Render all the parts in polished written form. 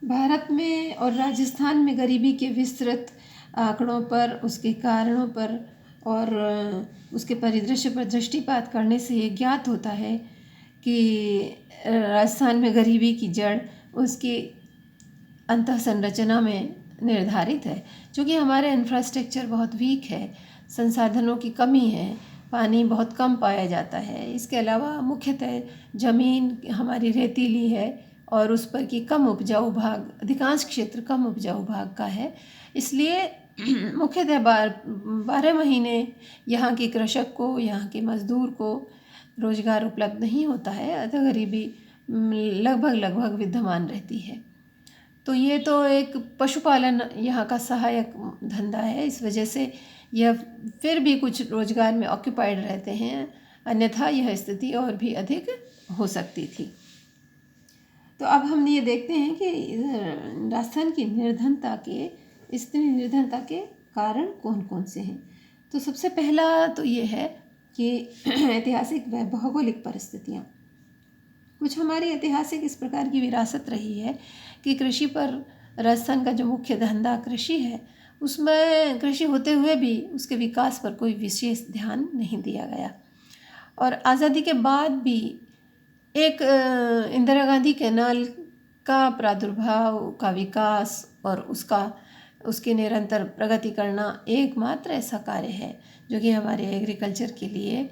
भारत में और राजस्थान में गरीबी के विस्तृत आंकड़ों पर, उसके कारणों पर और उसके परिदृश्य पर दृष्टिपात करने से ये ज्ञात होता है कि राजस्थान में गरीबी की जड़ उसकी अंतः संरचना में निर्धारित है। क्योंकि हमारे इंफ्रास्ट्रक्चर बहुत वीक है, संसाधनों की कमी है, पानी बहुत कम पाया जाता है। इसके अलावा मुख्यतः ज़मीन हमारी रेतीली है और उस पर की कम उपजाऊ भाग, अधिकांश क्षेत्र कम उपजाऊ भाग का है। इसलिए मुख्यतः 12 महीने यहाँ के कृषक को, यहाँ के मजदूर को रोज़गार उपलब्ध नहीं होता है, अतः गरीबी लगभग विद्यमान रहती है। तो ये तो एक पशुपालन यहाँ का सहायक धंधा है, इस वजह से यह फिर भी कुछ रोजगार में ऑक्यूपाइड रहते हैं, अन्यथा यह स्थिति और भी अधिक हो सकती थी। तो अब हम ये देखते हैं कि राजस्थान की निर्धनता के, स्त्री निर्धनता के कारण कौन कौन से हैं। तो सबसे पहला तो ये है कि ऐतिहासिक व भौगोलिक परिस्थितियाँ। कुछ हमारी ऐतिहासिक इस प्रकार की विरासत रही है कि कृषि पर राजस्थान का जो मुख्य धंधा कृषि है, उसमें कृषि होते हुए भी उसके विकास पर कोई विशेष ध्यान नहीं दिया गया। और आज़ादी के बाद भी एक इंदिरा गांधी कैनाल का प्रादुर्भाव, का विकास और उसकी निरंतर प्रगति करना एकमात्र ऐसा कार्य है जो कि हमारे एग्रीकल्चर के लिए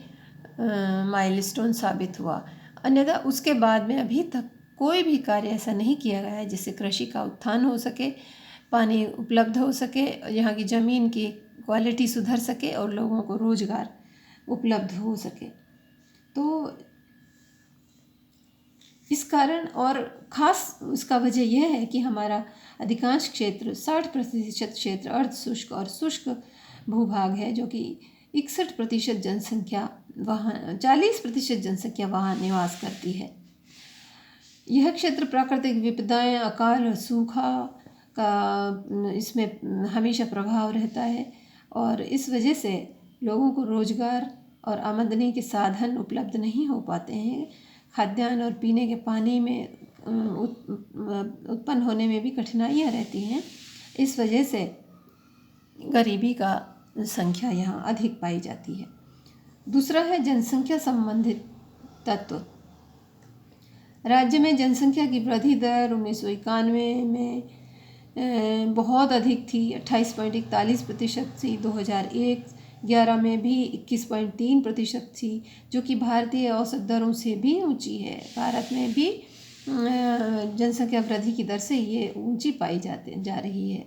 माइलस्टोन साबित हुआ। अन्यथा उसके बाद में अभी तक कोई भी कार्य ऐसा नहीं किया गया है जिससे कृषि का उत्थान हो सके, पानी उपलब्ध हो सके, यहाँ की ज़मीन की क्वालिटी सुधर सके और लोगों को रोज़गार उपलब्ध हो सके। तो इस कारण, और ख़ास उसका वजह यह है कि हमारा अधिकांश क्षेत्र 60% क्षेत्र अर्धशुष्क और शुष्क भूभाग है, जो कि 61% जनसंख्या वहाँ, 40% जनसंख्या वहाँ निवास करती है। यह क्षेत्र प्राकृतिक विपदाएं, अकाल और सूखा का इसमें हमेशा प्रभाव रहता है और इस वजह से लोगों को रोज़गार और आमदनी के साधन उपलब्ध नहीं हो पाते हैं। खाद्यान्न और पीने के पानी में उत्पन्न होने में भी कठिनाइयाँ रहती हैं। इस वजह से गरीबी का संख्या यहाँ अधिक पाई जाती है। दूसरा है जनसंख्या संबंधित तत्व। राज्य में जनसंख्या की वृद्धि दर 1991 में बहुत अधिक थी, 28.41% थी। 2011 में भी 21.3% थी, जो कि भारतीय औसत दरों से भी ऊंची है। भारत में भी जनसंख्या वृद्धि की दर से ये ऊंची पाई जा रही है।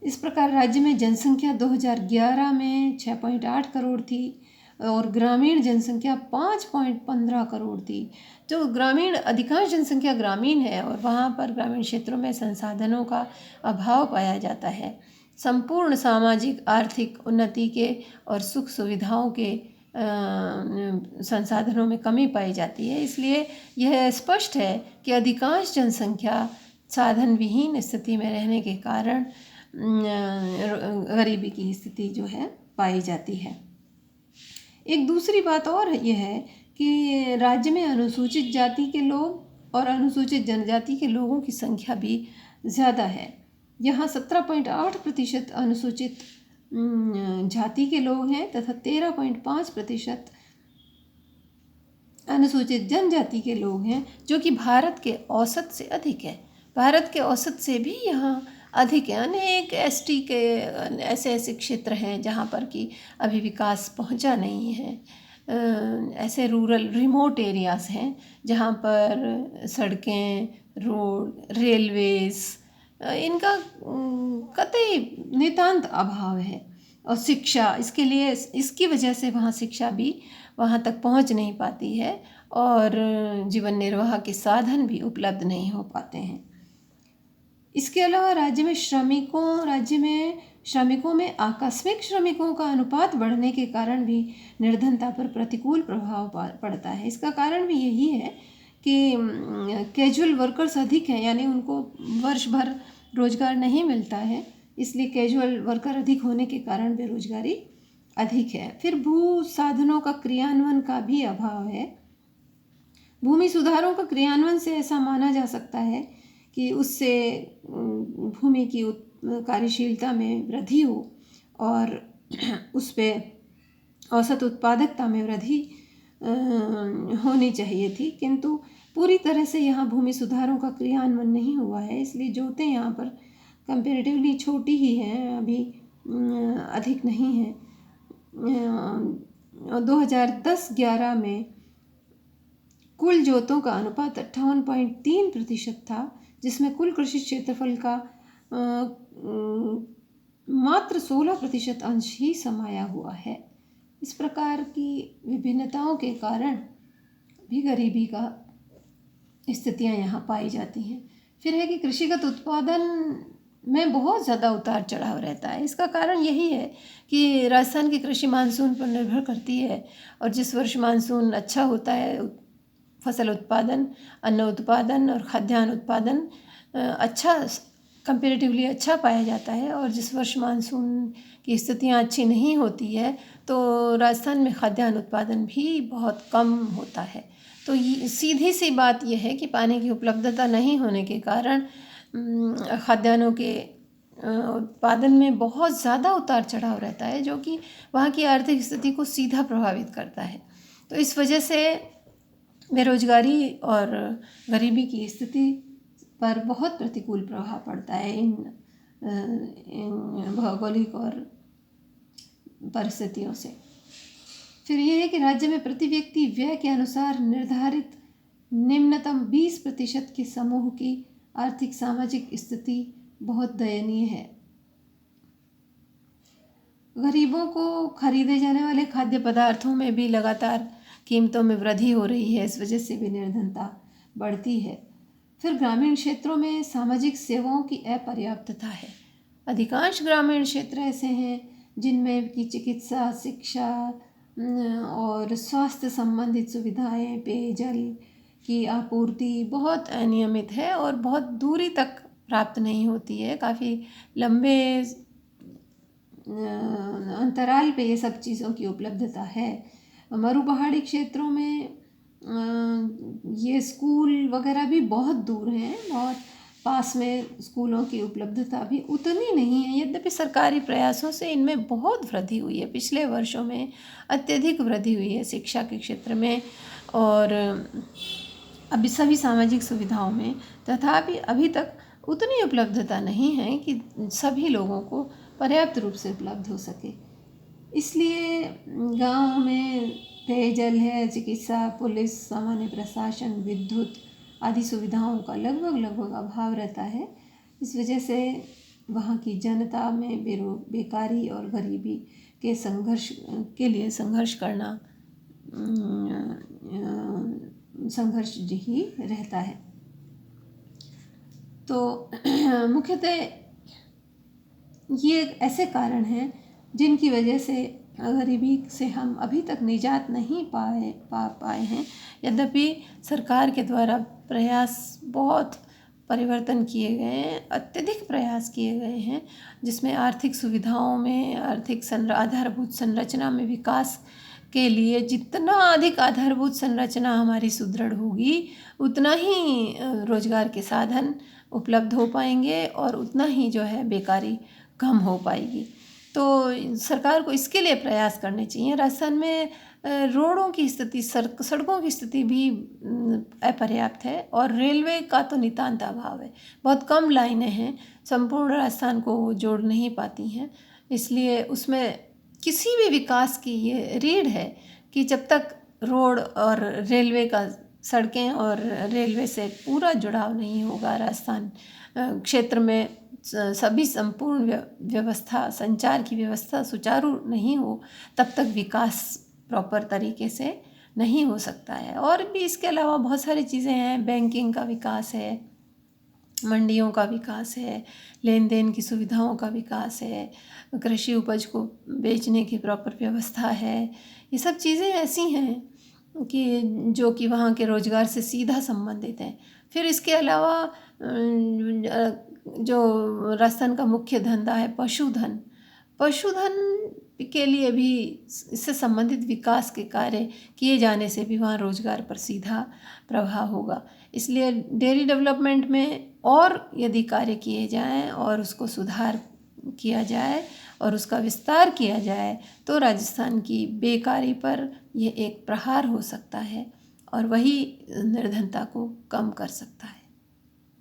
इस प्रकार राज्य में जनसंख्या 2011 में 6.8 करोड़ थी और ग्रामीण जनसंख्या 5.15 करोड़ थी। जो ग्रामीण, अधिकांश जनसंख्या ग्रामीण है और वहाँ पर ग्रामीण क्षेत्रों में संसाधनों का अभाव पाया जाता है। संपूर्ण सामाजिक आर्थिक उन्नति के और सुख सुविधाओं के संसाधनों में कमी पाई जाती है। इसलिए यह स्पष्ट है कि अधिकांश जनसंख्या साधन विहीन स्थिति में रहने के कारण गरीबी की स्थिति जो है पाई जाती है। एक दूसरी बात और यह है कि राज्य में अनुसूचित जाति के लोग और अनुसूचित जनजाति के लोगों की संख्या भी ज़्यादा है। यहाँ 17.8% अनुसूचित जाति के लोग हैं तथा 13.5% अनुसूचित जनजाति के लोग हैं, जो कि भारत के औसत से अधिक है। भारत के औसत से भी यहाँ अधिक है। अनेक एसटी के ऐसे क्षेत्र हैं जहाँ पर कि अभी विकास पहुँचा नहीं है। ऐसे रूरल रिमोट एरियाज़ हैं जहाँ पर सड़कें, रोड, रेलवेज़, इनका कतई नितांत अभाव है। और शिक्षा, इसके लिए, इसकी वजह से वहाँ शिक्षा भी वहाँ तक पहुँच नहीं पाती है और जीवन निर्वाह के साधन भी उपलब्ध नहीं हो पाते हैं। इसके अलावा राज्य में श्रमिकों में आकस्मिक श्रमिकों का अनुपात बढ़ने के कारण भी निर्धनता पर प्रतिकूल प्रभाव पड़ता है। इसका कारण भी यही है कि कैजुअल वर्कर्स अधिक हैं, यानी उनको वर्ष भर रोजगार नहीं मिलता है, इसलिए कैजुअल वर्कर अधिक होने के कारण बेरोजगारी अधिक है। फिर भू साधनों का क्रियान्वयन का भी अभाव है। भूमि सुधारों का क्रियान्वयन से ऐसा माना जा सकता है कि उससे भूमि की कार्यशीलता में वृद्धि हो और उस पे औसत उत्पादकता में वृद्धि होनी चाहिए थी, किंतु पूरी तरह से यहाँ भूमि सुधारों का क्रियान्वयन नहीं हुआ है। इसलिए जोतें यहाँ पर कंपेरेटिवली छोटी ही हैं, अभी अधिक नहीं है। 2010-11 में कुल जोतों का अनुपात 58.3% था, जिसमें कुल कृषि क्षेत्रफल का मात्र 16% अंश ही समाया हुआ है। इस प्रकार की विभिन्नताओं के कारण भी गरीबी का स्थितियां यहाँ पाई जाती हैं। फिर है कि कृषिगत उत्पादन में बहुत ज़्यादा उतार चढ़ाव रहता है। इसका कारण यही है कि राजस्थान की कृषि मानसून पर निर्भर करती है, और जिस वर्ष मानसून अच्छा होता है, फसल उत्पादन, अन्न उत्पादन और खाद्यान्न उत्पादन अच्छा, कंपेरेटिवली अच्छा पाया जाता है, और जिस वर्ष मानसून की स्थितियाँ अच्छी नहीं होती है तो राजस्थान में खाद्यान्न उत्पादन भी बहुत कम होता है। तो ये सीधी सी बात यह है कि पानी की उपलब्धता नहीं होने के कारण खाद्यान्नों के उत्पादन में बहुत ज़्यादा उतार चढ़ाव रहता है, जो कि वहाँ की आर्थिक स्थिति को सीधा प्रभावित करता है। तो इस वजह से बेरोजगारी और गरीबी की स्थिति पर बहुत प्रतिकूल प्रभाव पड़ता है इन भौगोलिक और परिस्थितियों से। फिर यह है कि राज्य में प्रति व्यक्ति व्यय के अनुसार निर्धारित निम्नतम 20% के समूह की आर्थिक सामाजिक स्थिति बहुत दयनीय है। गरीबों को खरीदे जाने वाले खाद्य पदार्थों में भी लगातार कीमतों में वृद्धि हो रही है, इस वजह से भी निर्धनता बढ़ती है। फिर ग्रामीण क्षेत्रों में सामाजिक सेवाओं की अपर्याप्तता है। अधिकांश ग्रामीण क्षेत्र ऐसे हैं जिनमें कि चिकित्सा, शिक्षा और स्वास्थ्य संबंधित सुविधाएं, पेयजल की आपूर्ति बहुत अनियमित है और बहुत दूरी तक प्राप्त नहीं होती है। काफ़ी लंबे अंतराल पे ये सब चीज़ों की उपलब्धता है। मरुपहाड़ी क्षेत्रों में ये स्कूल वगैरह भी बहुत दूर हैं, बहुत पास में स्कूलों की उपलब्धता भी उतनी नहीं है। यद्यपि सरकारी प्रयासों से इनमें बहुत वृद्धि हुई है, पिछले वर्षों में अत्यधिक वृद्धि हुई है शिक्षा के क्षेत्र में और अभी सभी सामाजिक सुविधाओं में, तथापि अभी तक उतनी उपलब्धता नहीं है कि सभी लोगों को पर्याप्त रूप से उपलब्ध हो सके। इसलिए गांव में पेयजल है, चिकित्सा, पुलिस, सामान्य प्रशासन, विद्युत आदि सुविधाओं का लगभग अभाव रहता है। इस वजह से वहाँ की जनता में बेकारी और गरीबी के संघर्ष के लिए संघर्ष ही रहता है। तो मुख्यतः ये ऐसे कारण हैं जिनकी वजह से गरीबी से हम अभी तक निजात नहीं पाए हैं। यद्यपि सरकार के द्वारा प्रयास, बहुत परिवर्तन किए गए हैं, अत्यधिक प्रयास किए गए हैं, जिसमें आर्थिक सुविधाओं में, आधारभूत संरचना में विकास के लिए जितना अधिक आधारभूत संरचना हमारी सुदृढ़ होगी, उतना ही रोजगार के साधन उपलब्ध हो पाएंगे और उतना ही जो है बेकारी कम हो पाएगी। तो सरकार को इसके लिए प्रयास करने चाहिए। राजस्थान में रोडों की स्थिति, सड़कों की स्थिति भी अपर्याप्त है और रेलवे का तो नितांत अभाव है। बहुत कम लाइनें हैं, संपूर्ण राजस्थान को जोड़ नहीं पाती हैं। इसलिए उसमें किसी भी विकास की ये रीढ़ है कि जब तक रोड और रेलवे का, सड़कें और रेलवे से पूरा जुड़ाव नहीं होगा, राजस्थान क्षेत्र में सभी संपूर्ण व्यवस्था, संचार की व्यवस्था सुचारू नहीं हो, तब तक विकास प्रॉपर तरीके से नहीं हो सकता है। और भी इसके अलावा बहुत सारी चीज़ें हैं। बैंकिंग का विकास है, मंडियों का विकास है, लेन देन की सुविधाओं का विकास है, कृषि उपज को बेचने की प्रॉपर व्यवस्था है। ये सब चीज़ें ऐसी हैं कि जो कि वहाँ के रोजगार से सीधा संबंधित हैं। फिर इसके अलावा जो राजस्थान का मुख्य धंधा है पशुधन के लिए भी इससे संबंधित विकास के कार्य किए जाने से भी वहाँ रोजगार पर सीधा प्रभाव होगा। इसलिए डेयरी डेवलपमेंट में और यदि कार्य किए जाएं और उसको सुधार किया जाए और उसका विस्तार किया जाए तो राजस्थान की बेकारी पर ये एक प्रहार हो सकता है और वही निर्धनता को कम कर सकता है।